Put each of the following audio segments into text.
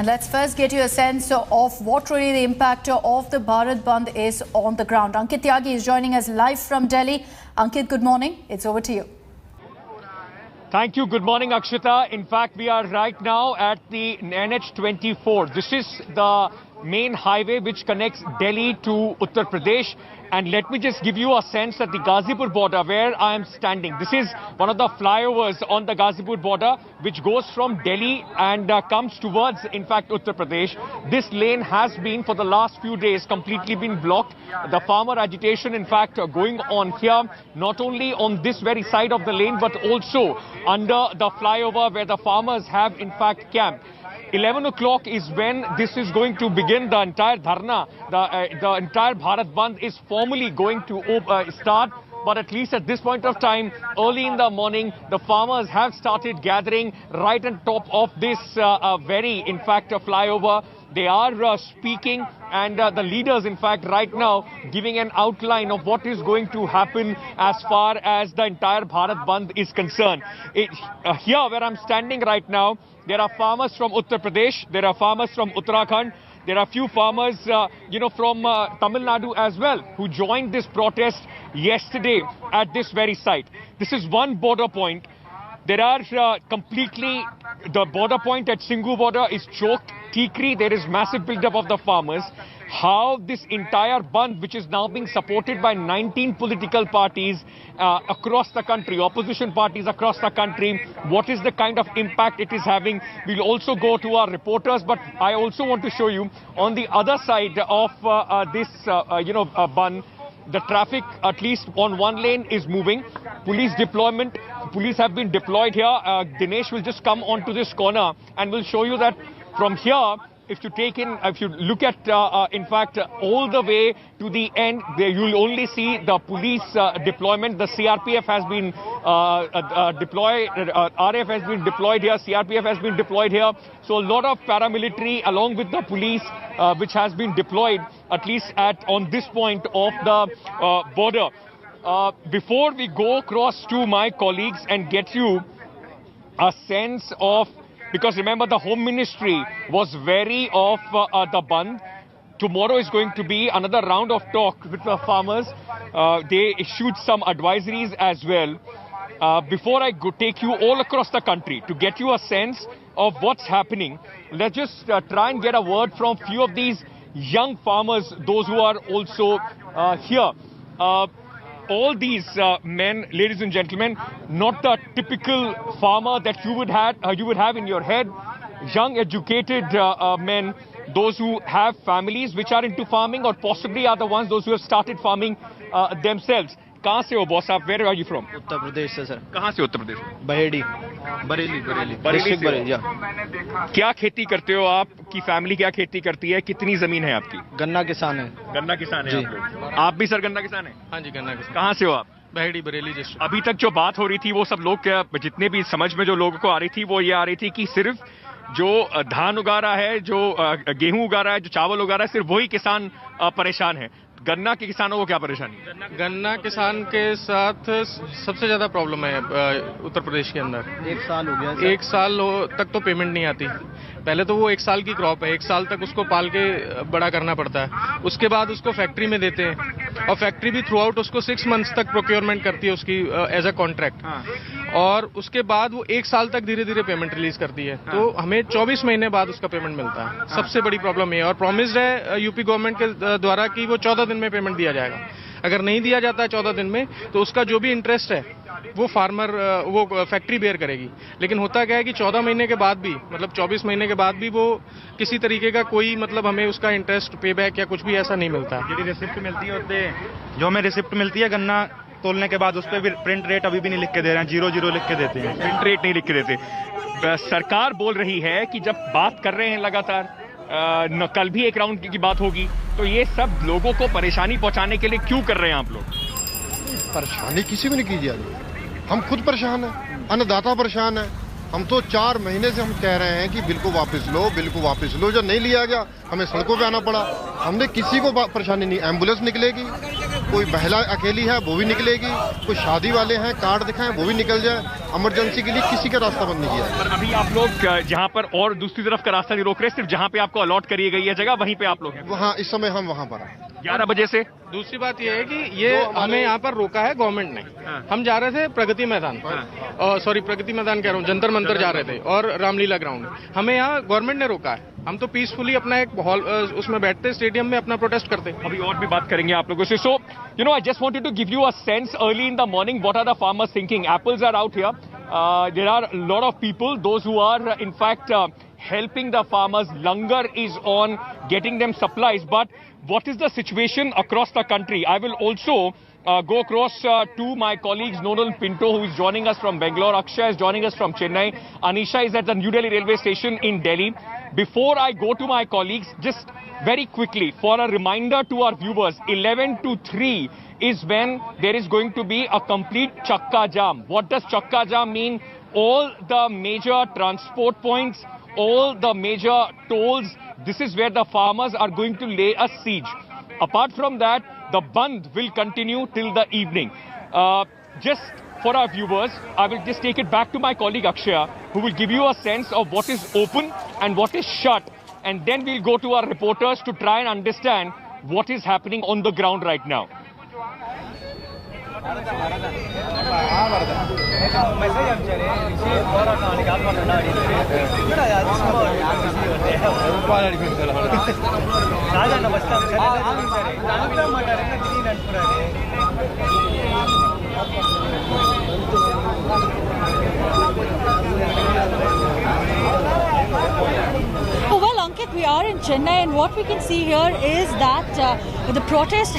And let's first get you a sense of what really the impact of the Bharat Bandh is on the ground. Ankit Tyagi is joining us live from Delhi. Ankit, good morning. It's over to you. Thank you. Good morning, Akshita. In fact, we are right now at the NH24. This is the main highway which connects Delhi to Uttar Pradesh. And let me just give you a sense at the Ghazipur border where I am standing. This is one of the flyovers on the Ghazipur border which goes from Delhi and comes towards, in fact, Uttar Pradesh. This lane has been, for the last few days, completely been blocked. The farmer agitation, in fact, going on here, not only on this very side of the lane, but also under the flyover where the farmers have, in fact, camped. 11 o'clock is when this is going to begin. The entire dharna, the entire Bharat Bandh is formally going to start. But at least at this point of time, early in the morning, the farmers have started gathering right on top of this in fact, flyover. They are speaking, and the leaders, in fact, right now giving an outline of what is going to happen as far as the entire Bharat Bandh is concerned. Here where I'm standing right now, there are farmers from Uttar Pradesh, there are farmers from Uttarakhand, there are a few farmers, from Tamil Nadu as well, who joined this protest yesterday at this very site. This is one border point. There are the border point at Singhu border is choked. Tikri, there is massive build-up of the farmers. How this entire bandh, which is now being supported by 19 political parties across the country, opposition parties across the country, what is the kind of impact it is having? We'll also go to our reporters, but I also want to show you on the other side of this, bandh. The traffic, at least on one lane, is moving. Police deployment, police have been deployed here. Dinesh will just come onto this corner and will show you that from here, if you look at, in fact, all the way to the end, there you'll only see the police deployment. The CRPF has been deployed, RF has been deployed here, CRPF has been deployed here. So a lot of paramilitary along with the police, which has been deployed, at least on this point of the border. Before we go across to my colleagues and get you a sense of, because remember, the Home Ministry was wary of the bandh. Tomorrow is going to be another round of talk with the farmers. They issued some advisories as well. Before I take you all across the country to get you a sense of what's happening, let's just try and get a word from few of these young farmers, those who are also here. All these men, ladies and gentlemen, not the typical farmer that you would have in your head. Young, educated men, those who have families which are into farming or possibly are the ones those who have started farming themselves. कहाँ से हो boss आप? Where are you from? Uttar Pradesh से sir. कहाँ से उत्तर प्रदेश? बरेली। क्या खेती करते हो आप? की फैमिली क्या खेती करती है? कितनी जमीन है आपकी? गन्ना किसान है। गन्ना किसान है आप लोग? आप भी सर गन्ना किसान है? हाँ जी, गन्ना किसान। कहाँ से हो आप? बरेली डिस्ट्रिक्ट। अभी तक जो बात हो रही थी वो सब लोग जितने भी समझ में जो लोगों को आ रही थी वो ये आ रही थी कि सिर्फ जो धान उगा रहा है, जो गेहूं उगा रहा है, जो चावल उगा रहा है, सिर्फ वही किसान परेशान है। गन्ना के किसानों को क्या परेशानी? गन्ना किसान के साथ सबसे ज्यादा प्रॉब्लम है उत्तर प्रदेश के अंदर। 1 साल हो गया। 1 साल तक तो पेमेंट नहीं आती। पहले तो वो 1 साल की क्रॉप है, 1 साल तक उसको पाल के बड़ा करना पड़ता है। उसके बाद उसको फैक्ट्री में देते हैं और फैक्ट्री भी थ्रू आउट उसको 6 मंथ्स तक प्रोक्योरमेंट करती है उसकी एज अ कॉन्ट्रैक्ट। और उसके बाद वो 1 साल तक धीरे धीरे पेमेंट रिलीज करती है। तो हमें 24 महीने बाद उसका पेमेंट मिलता है। सबसे बड़ी प्रॉब्लम ये, और प्रॉमिस्ड है यूपी गवर्नमेंट के द्वारा कि वो 14 दिन में पेमेंट दिया जाएगा। अगर नहीं दिया जाता है 14 दिन में तो उसका जो भी इंटरेस्ट है वो फैक्ट्री बेयर करेगी। लेकिन होता क्या है कि 14 महीने के बाद भी, मतलब 24 महीने के बाद भी वो किसी तरीके का कोई हमें उसका इंटरेस्ट पे बैक या कुछ भी ऐसा नहीं मिलता। रिसिप्ट मिलती है, जो हमें रिसिप्ट मिलती है गन्ना तोलने के बाद, उस पर प्रिंट रेट अभी भी नहीं लिख के दे रहे हैं, 0 लिख के देते हैं। प्रिंट रेट नहीं लिख के देते। सरकार बोल रही है कि जब बात कर रहे हैं लगातार, कल भी एक राउंड की बात होगी, तो ये सब लोगों को परेशानी पहुंचाने के लिए क्यों कर रहे हैं आप लोग? परेशानी किसी को नहीं की जा रही। हम खुद परेशान हैं, अन्नदाता परेशान है। हम तो 4 महीने से हम कह रहे हैं कि बिल को वापस लो, जो नहीं लिया गया हमें सड़कों पे आना पड़ा। हमने किसी को परेशानी नहीं, एम्बुलेंस निकलेगी, कोई महिला अकेली है वो भी निकलेगी, कोई शादी वाले हैं कार्ड दिखाएं वो भी निकल जाए, इमरजेंसी के लिए किसी का रास्ता बंद नहीं किया। पर अभी आप लोग जहां पर और दूसरी तरफ का रास्ता नहीं रोक रहे, सिर्फ जहां पे आपको अलॉट करी गई है जगह वहीं पे आप लोग हैं? वहाँ इस समय हम वहाँ पर हैं 11 बजे से। दूसरी बात यह है कि ये हमें यहाँ पर रोका है गवर्नमेंट ने। हम जा रहे थे प्रगति मैदान, सॉरी प्रगति मैदान कह रहा हूँ, जंतर मंतर जा रहे थे और रामलीला ग्राउंड। हमें यहाँ गवर्नमेंट ने रोका है। हम तो पीसफुली अपना एक हॉल उसमें बैठते, स्टेडियम में अपना प्रोटेस्ट करते। अभी और भी बात करेंगे आप लोगों से। So you know, I just wanted to give you a sense early in the morning what are the farmers thinking. Apples are out here. There are a lot of people, those who are in fact helping the farmers. Langar is on getting them supplies. But what is the situation across the country? I will also go across to my colleagues Nonal Pinto, who is joining us from Bangalore. Akshay is joining us from Chennai. Anisha is at the New Delhi railway station in Delhi. Before I go to my colleagues, just very quickly for a reminder to our viewers, 11 to 3 is when there is going to be a complete chakka jam. What does chakka jam mean? All the major transport points, all the major tolls, this is where the farmers are going to lay a siege. Apart from that, the Bandh will continue till the evening. Just for our viewers, I will just take it back to my colleague Akshay, who will give you a sense of what is open and what is shut. And then we'll go to our reporters to try and understand what is happening on the ground right now. Well, Ankit, we are in Chennai, and what we can see here is that the protest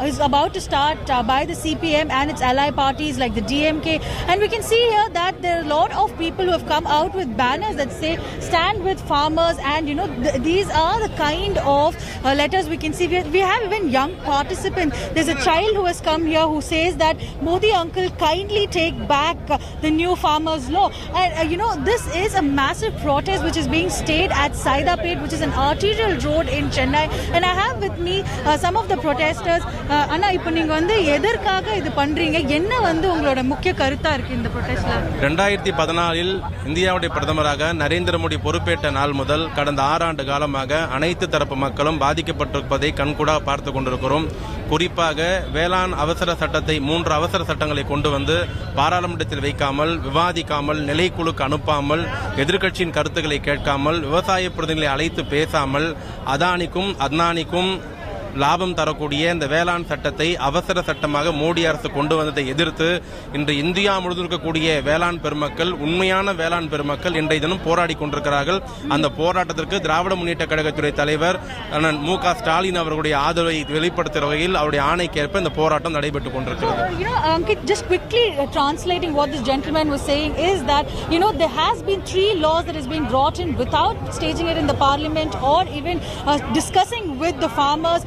is about to start by the CPM and its ally parties like the DMK, and we can see here that there are a lot of people who have come out with banners that say "Stand with Farmers," and you know these are the kind of letters we can see. We have even young participants. There's a child who has come here who says that Modi uncle, kindly take back the new farmers law, and you know this is a massive protest which is being staged at Saidapet, which is an arterial road in Chennai, and I have with me some of the protesters. Anna, இப்போ நீங்க வந்து எதற்காக இது பண்றீங்க? என்ன வந்து உங்களோட முக்கிய கருத்தா இருக்கு இந்த protestல? 2014இல் இந்தியாவுடைய பிரதமராக நரேந்திர மோடி பொறுப்பேற்ற நாள் முதல் கடந்த 6 ஆண்டு காலமாக அனைத்து தரப்பு மக்களும் பாதிக்கப்பட்டிருப்பதை கண்கூடா பார்த்து கொண்டிருக்கிறோம். குறிப்பாக வேளாண் அவசர சட்டத்தை 3 அவசர சட்டங்களை கொண்டு வந்து பாராளுமன்றத்தில் வைக்காமல், விவாதிக்காமல், நிலைக்குழுக்கு அனுப்பாமல், எதிர்க்கட்சியின் கருத்துக்களை கேட்காமல், விவசாய பிரதிநிதிகளை அழைத்து பேசாமல், அதானிக்கும் அத்னானிக்கும் லாபம் தரக்கூடிய இந்த வேளாண் சட்டத்தை அவசர சட்டமாக மோடி அரசு கொண்டு வந்ததை எதிர்த்து இன்று இந்தியா முழுவதும் இருக்கக்கூடிய வேளாண் பெருமக்கள், உண்மையான வேளாண் பெருமக்கள் இன்றைய தினம் போராடி கொண்டிருக்கிறார்கள். அந்த போராட்டத்திற்கு திராவிட முன்னேற்ற கழகத்துறை தலைவர் மு.க. ஸ்டாலின் அவர்களுடைய ஆதரவை வெளிப்படுத்துகிற வகையில் அவருடைய ஆணைக்கேற்ப இந்த போராட்டம் நடைபெற்றுக் கொண்டிருக்கிறது. Ankit, just quickly translating what this gentleman was saying is that there has been 3 laws that has been brought in without staging it in the parliament or even discussing with the farmers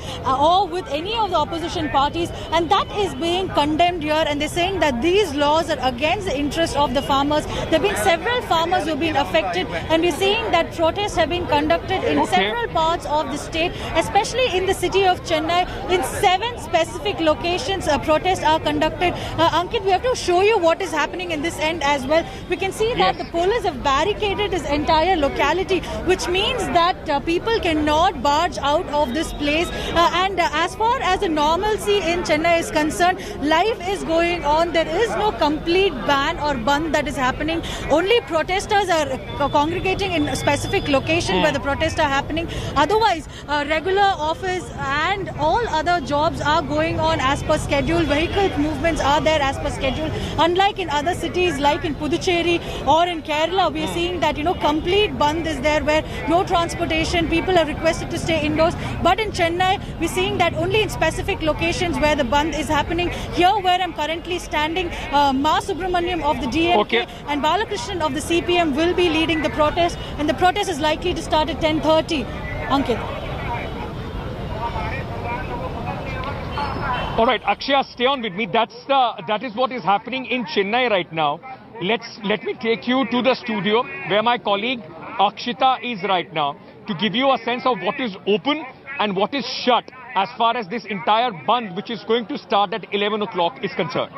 or with any of the opposition parties, and that is being condemned here, and they're saying that these laws are against the interest of the farmers. There have been several farmers who have been affected, and we're seeing that protests have been conducted in several parts of the state, especially in the city of Chennai. In 7 specific locations protests are conducted. Ankit, we have to show you what is happening in this end as well. We can see that the police have barricaded this entire locality, which means that people cannot barge out of this place. And as far as the normalcy in Chennai is concerned, life is going on. There is no complete ban or bandh that is happening. Only protesters are congregating in a specific location where the protests are happening. Otherwise, regular office and all other jobs are going on as per schedule. Vehicle movements are there as per schedule. Unlike in other cities like in Puducherry or in Kerala, we are seeing that complete bandh is there where no transportation, people are requested to stay indoors. But in Chennai, we're seeing that only in specific locations where the bandh is happening. Here where I'm currently standing, Ma Subramaniam of the DMK and Balakrishnan of the CPM will be leading the protest, and the protest is likely to start at 10:30. Ankit. All right, Akshay, stay on with me. That is what is happening in Chennai right now. Let me take you to the studio where my colleague Akshita is right now to give you a sense of what is open and what is shut. as far as this entire Bandh, which is going to start at 11 o'clock, is concerned.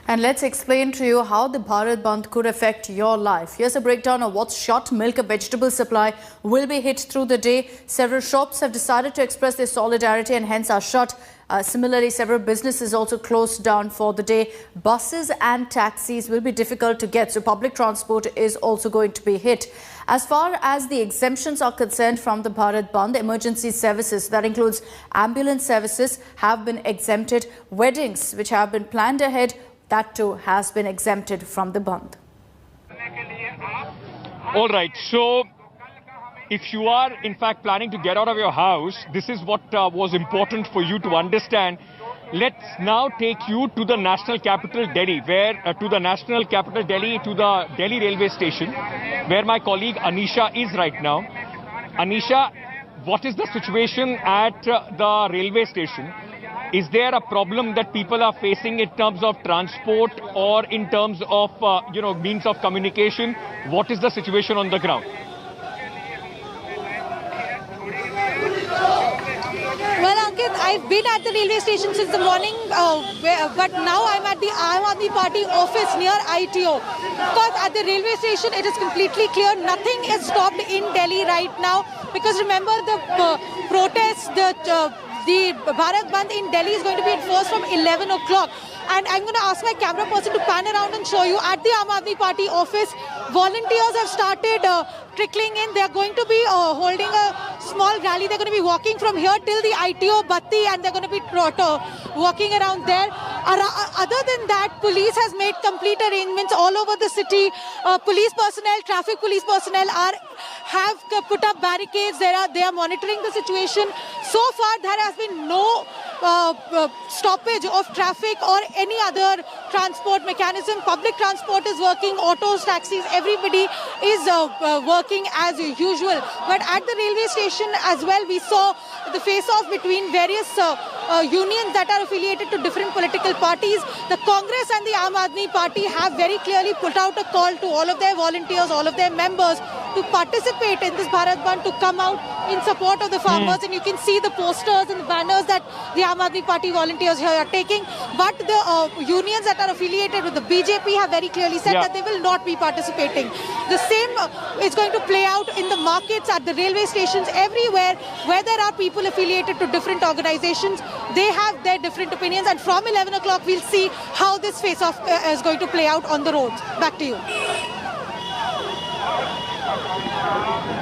And let's explain to you how the Bharat Bandh could affect your life. Here's a breakdown of what's shut. Milk and vegetable supply will be hit through the day. Several shops have decided to express their solidarity and hence are shut. Similarly, several businesses also closed down for the day. Buses and taxis will be difficult to get, so public transport is also going to be hit. As far as the exemptions are concerned from the Bharat Bandh, emergency services, that includes ambulance services, have been exempted. Weddings which have been planned ahead, that too has been exempted from the Bandh. All right, so if you are in fact planning to get out of your house, this is what was important for you to understand. Let's now take you to the national capital Delhi, to the Delhi railway station, where my colleague Anisha is right now. Anisha, what is the situation at the railway station? Is there a problem that people are facing in terms of transport or in terms of means of communication? What is the situation on the ground? Well, Ankit, I've been at the railway station since the morning, but now I'm at the Aam Aadmi Party office near ITO. Because at the railway station, it is completely clear. Nothing is stopped in Delhi right now. Because remember, the protests, the Bharat Bandh in Delhi is going to be enforced from 11 o'clock. And I'm going to ask my camera person to pan around and show you at the Aam Aadmi Party office. Volunteers have started trickling in. They're going to be holding a small rally. They're going to be walking from here till the ITO Batti, and they're going to be walking around there. Other than that, police has made complete arrangements all over the city. Police personnel, traffic police personnel have put up barricades. They are monitoring the situation. So far, there has been no stoppage of traffic or any other transport mechanism. Public transport is working, autos, taxis, everybody is working as usual. But at the railway station as well, we saw the face-off between various unions that are affiliated to different political parties. The Congress and the Aam Aadmi Party have very clearly put out a call to all of their volunteers, all of their members to participate in this Bharat Bandh, to come out in support of the farmers. And you can see the posters and the banners that the Aam Aadmi Party volunteers here are taking. But the unions that are affiliated with the BJP have very clearly said that they will not be participating. The same is going to play out in the markets, at the railway stations, everywhere where there are people affiliated to different organizations. They have their different opinions, and from 11 o'clock we'll see how this face-off is going to play out on the roads. Back to you.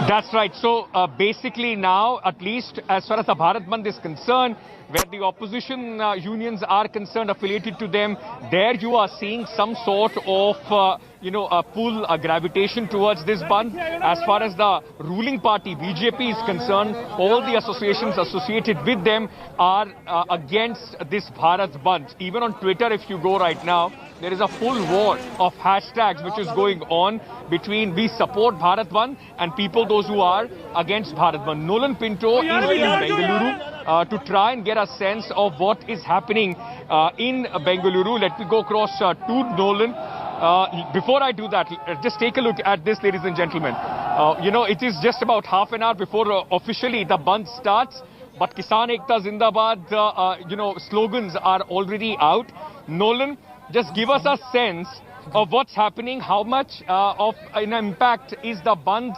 That's right. So basically now, at least as far as the Bharat Bandh is concerned, where the opposition unions are concerned, affiliated to them, there you are seeing some sort of pull, gravitation towards this Bandh. As far as the ruling party BJP is concerned, all the associations associated with them are against this Bharat Bandh. Even on Twitter, if you go right now, there is a full war of hashtags which is going on between we support Bharat Bandh and people those who are against Bharat Bandh. Nolan Pinto is in Bengaluru to try and get a sense of what is happening in Bengaluru. Let me go across to Nolan. Before I do that, just take a look at this, ladies and gentlemen. It is just about half an hour before officially the Bandh starts. But Kisan Ekta Zindabad, slogans are already out. Nolan, just give us a sense of what's happening. How much of an impact is the Bandh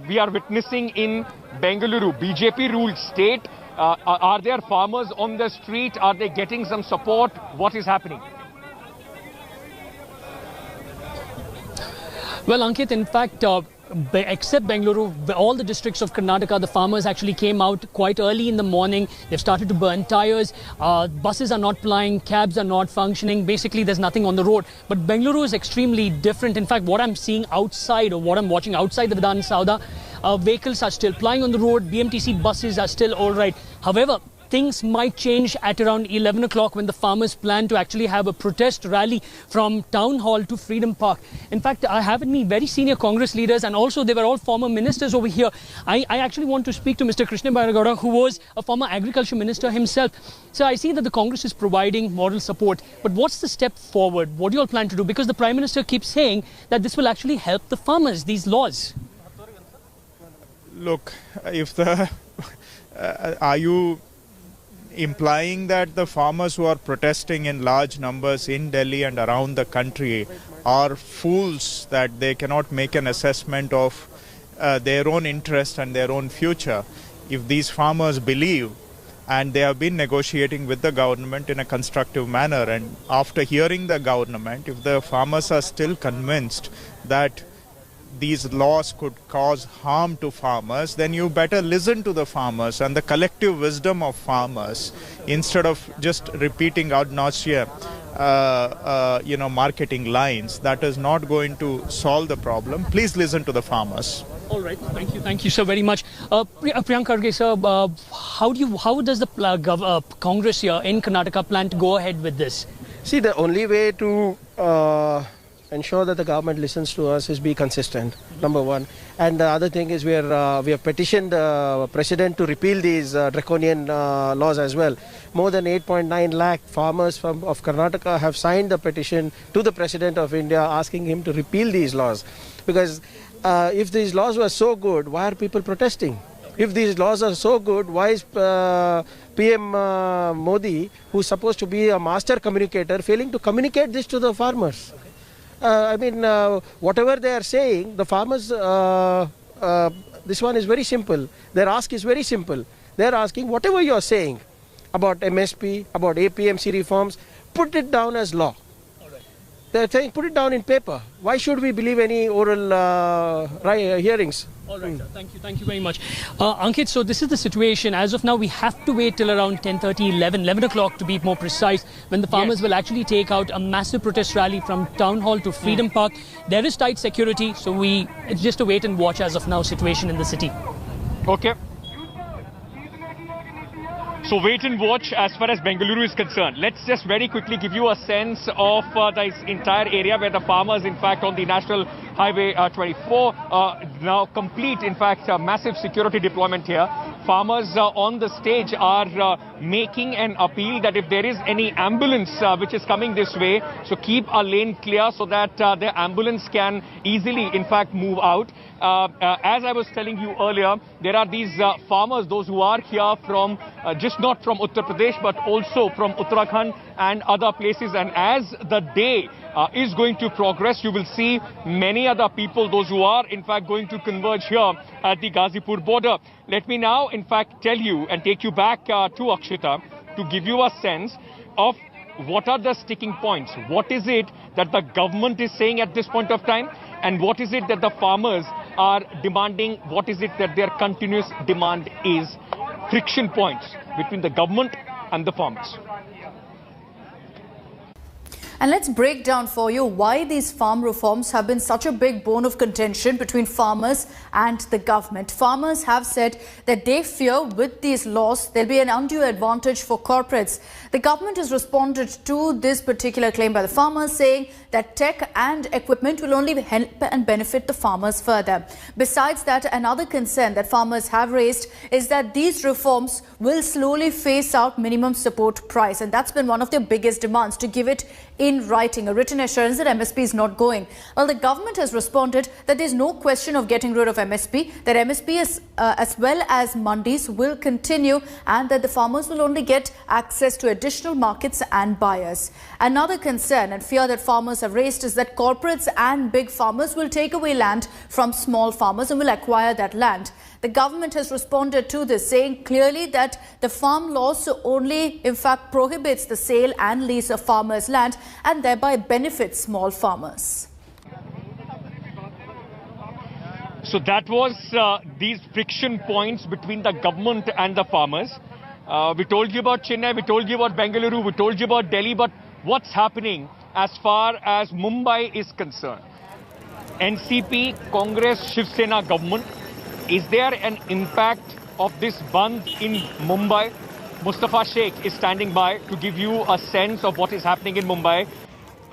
we are witnessing in Bengaluru, BJP-ruled state? Are there farmers on the street? Are they getting some support? What is happening? Well, Ankit, in fact, except Bengaluru, all the districts of Karnataka, the farmers actually came out quite early in the morning. They've started to burn tires. Buses are not plying. Cabs are not functioning. Basically, there's nothing on the road. But Bengaluru is extremely different. In fact, what I'm seeing outside, or what I'm watching outside the Vidhan Sauda, vehicles are still plying on the road. BMTC buses are still all right. However, things might change at around 11 o'clock when the farmers plan to actually have a protest rally from Town Hall to Freedom Park. In fact, I have with me very senior Congress leaders, and also they were all former ministers over here. I actually want to speak to Mr. Krishna Bairagowda, who was a former agriculture minister himself. So I see that the Congress is providing moral support. But what's the step forward? What do you all plan to do? Because the Prime Minister keeps saying that this will actually help the farmers, these laws. Look, if the are you implying that the farmers who are protesting in large numbers in Delhi and around the country are fools, that they cannot make an assessment of their own interest and their own future? If these farmers believe, and they have been negotiating with the government in a constructive manner, and after hearing the government, if the farmers are still convinced that these laws could cause harm to farmers, then you better listen to the farmers and the collective wisdom of farmers instead of just repeating ad nauseam, marketing lines. That is not going to solve the problem. Please listen to the farmers. All right, thank you so very much. Priyank Kharge sir, how does the Congress here in Karnataka plan to go ahead with this? See, the only way to ensure that the government listens to us is be consistent, number one. And the other thing is we have petitioned the president to repeal these draconian laws as well. More than 8.9 lakh farmers of Karnataka have signed the petition to the president of India asking him to repeal these laws. Because if these laws were so good, why are people protesting? If these laws are so good, why is PM Modi, who's supposed to be a master communicator, failing to communicate this to the farmers? Whatever they are saying, the farmers, this one is very simple. Their ask is very simple. They are asking whatever you are saying about MSP, about APMC reforms, put it down as law. They are saying put it down in paper. Why should we believe any oral hearings? All right, sir. Thank you very much. Ankit, so this is the situation. As of now, we have to wait till around 10:30, 11 o'clock to be more precise, when the farmers will actually take out a massive protest rally from Town Hall to Freedom Park. There is tight security, so it's just a wait and watch as of now situation in the city. Okay. So wait and watch as far as Bengaluru is concerned. Let's just very quickly give you a sense of this entire area where the farmers, in fact, on the National Highway 24, now complete, in fact, massive security deployment here. Farmers on the stage are making an appeal that if there is any ambulance which is coming this way, so keep a lane clear so that the ambulance can easily, in fact, move out. As I was telling you earlier, there are these farmers, those who are here from just not from Uttar Pradesh, but also from Uttarakhand and other places. And as the day is going to progress, you will see many other people, those who are in fact going to converge here at the Ghazipur border. Let me now in fact tell you and take you back to Akshita to give you a sense of what are the sticking points. What is it that the government is saying at this point of time, and what is it that the farmers are demanding? What is it that their continuous demand is? Friction points between the government and the farmers. And let's break down for you why these farm reforms have been such a big bone of contention between farmers and the government. Farmers have said that they fear with these laws there'll be an undue advantage for corporates. The government has responded to this particular claim by the farmers, saying that tech and equipment will only help and benefit the farmers further. Besides that, another concern that farmers have raised is that these reforms will slowly phase out minimum support price, and that's been one of their biggest demands, to give it in writing, a written assurance that MSP is not going. Well, the government has responded that there's no question of getting rid of MSP, that MSP is, as well as mandis will continue, and that the farmers will only get access to additional markets and buyers. Another concern and fear that farmers have raised is that corporates and big farmers will take away land from small farmers and will acquire that land. The government has responded to this, saying clearly that the farm laws only in fact prohibits the sale and lease of farmers' land and thereby benefits small farmers. So that was these friction points between the government and the farmers. We told you about Chennai, we told you about Bengaluru, we told you about Delhi, but what's happening as far as Mumbai is concerned? NCP, Congress, Shiv Sena government. Is there an impact of this Bandh in Mumbai? Mustafa Sheikh is standing by to give you a sense of what is happening in Mumbai.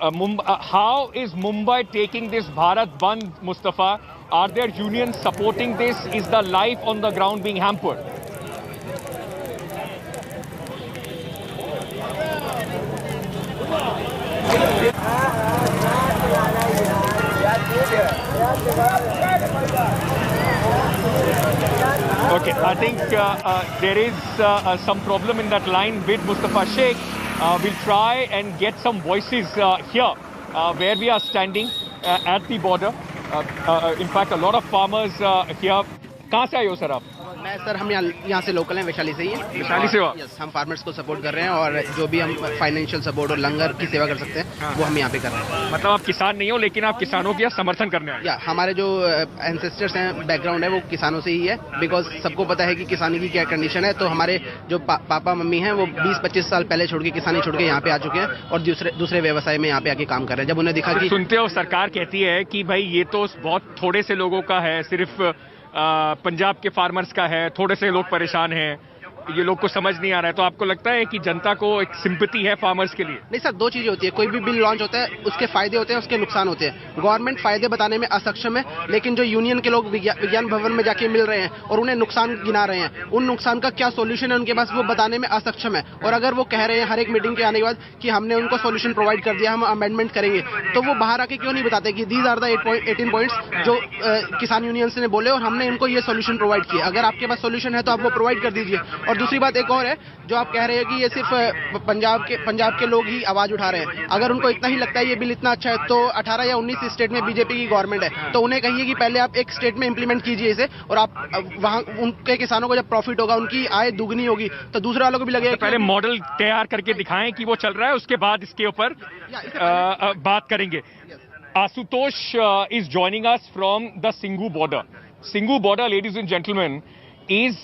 How is Mumbai taking this Bharat Bandh, Mustafa? Are there unions supporting this? Is the life on the ground being hampered? Okay. I think there is some problem in that line with Mustafa Sheikh. We'll try and get some voices here where we are standing at the border. In fact, a lot of farmers here. कहाँ से आए हो sir आप? मैं sir हम यहाँ से local हैं, वैशाली से ही हैं। वैशाली से हो? यस, हम फार्मर्स को सपोर्ट कर रहे हैं और जो भी हम फाइनेंशियल सपोर्ट और लंगर की सेवा कर सकते हैं वो हम यहाँ पे कर रहे हैं। मतलब आप किसान नहीं हो लेकिन आप किसानों का समर्थन करने आए? या हमारे जो एंसेस्टर्स हैं, बैकग्राउंड है वो किसानों से ही है, बिकॉज सबको पता है कि किसानी की क्या कंडीशन है। तो हमारे जो पापा मम्मी हैं वो 20-25 साल पहले छोड़ के किसानी छोड़ के यहाँ पे आ चुके हैं और दूसरे व्यवसाय में यहाँ पे आके काम कर रहे हैं। जब उन्हें दिखा कि सुनते हो सरकार कहती है कि भाई ये तो बहुत थोड़े से लोगों का है, सिर्फ पंजाब के फार्मर्स का है, थोड़े से लोग परेशान हैं, ये लोग को समझ नहीं आ रहा है। तो आपको लगता है कि जनता को एक सिंपैथी है फार्मर्स के लिए? नहीं सर, दो चीजें होती है। कोई भी बिल लॉन्च होता है उसके फायदे होते हैं, उसके नुकसान होते हैं। गवर्नमेंट फायदे बताने में असक्षम है, लेकिन जो यूनियन के लोग विज्ञान भवन में जाके मिल रहे हैं और उन्हें नुकसान गिना रहे हैं, उन नुकसान का क्या सोल्यूशन है उनके पास वो बताने में असक्षम है। और अगर वो कह रहे हैं हर एक मीटिंग के आने के बाद कि हमने उनको सोल्यूशन प्रोवाइड कर दिया, हम अमेंडमेंट करेंगे, तो वो बाहर आके क्यों नहीं बताते कि दीज आर द 18 पॉइंट्स जो किसान यूनियंस ने बोले और हमने इनको ये सोल्यूशन प्रोवाइड किया। अगर आपके पास सोल्यूशन है तो आप वो प्रोवाइड कर दीजिए। और दूसरी बात एक और है, जो आप कह रहे हैं कि ये सिर्फ पंजाब के लोग ही आवाज उठा रहे हैं। अगर उनको इतना ही लगता है ये बिल इतना अच्छा है तो 18 या 19 स्टेट में बीजेपी की गवर्नमेंट है, तो उन्हें कहिए कि पहले आप एक स्टेट में इंप्लीमेंट कीजिए इसे, और आप वहां उनके किसानों को जब प्रॉफिट होगा, उनकी आय दुगनी होगी, तो दूसरे वालों को भी लगेगा। तो पहले मॉडल तैयार करके दिखाएं कि वो चल रहा है, उसके बाद इसके ऊपर बात करेंगे। Ashutosh is joining us from the Singhu border. Singhu border, ladies and gentlemen, is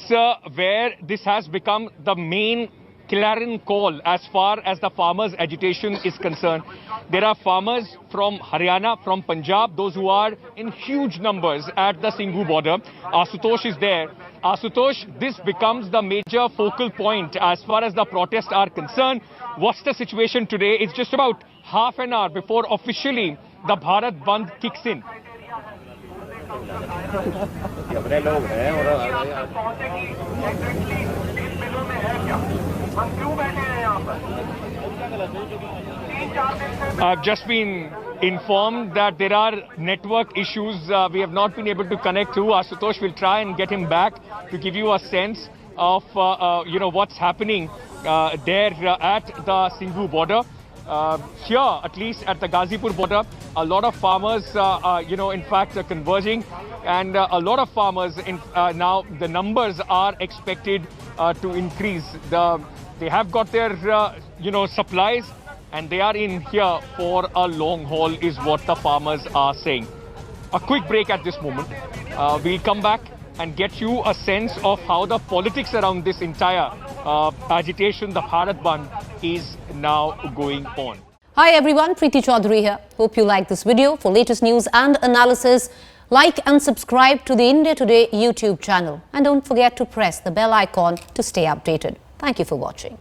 where this has become the main clarion call as far as the farmers' agitation is concerned. There are farmers from Haryana, from Punjab, those who are in huge numbers at the Singhu border. Ashutosh is there. Ashutosh, this becomes the major focal point as far as the protests are concerned. What's the situation today? It's just about half an hour before officially the Bharat Bandh kicks in. I've just been informed that there are network issues. We have not been able to connect to Ashutosh. We'll try and get him back to give you a sense of what's happening there at the Singhu border. Here, at least at the Ghazipur border, a lot of farmers, in fact, are converging, and a lot of farmers, now the numbers are expected to increase. They have got their, supplies, and they are in here for a long haul, is what the farmers are saying. A quick break at this moment. We'll come back and get you a sense of how the politics around this entire agitation, the Bharat Bandh, is now going on. Hi everyone, Preeti Chaudhary here. Hope you like this video. For latest news and analysis, like and subscribe to the India Today YouTube channel. And don't forget to press the bell icon to stay updated. Thank you for watching.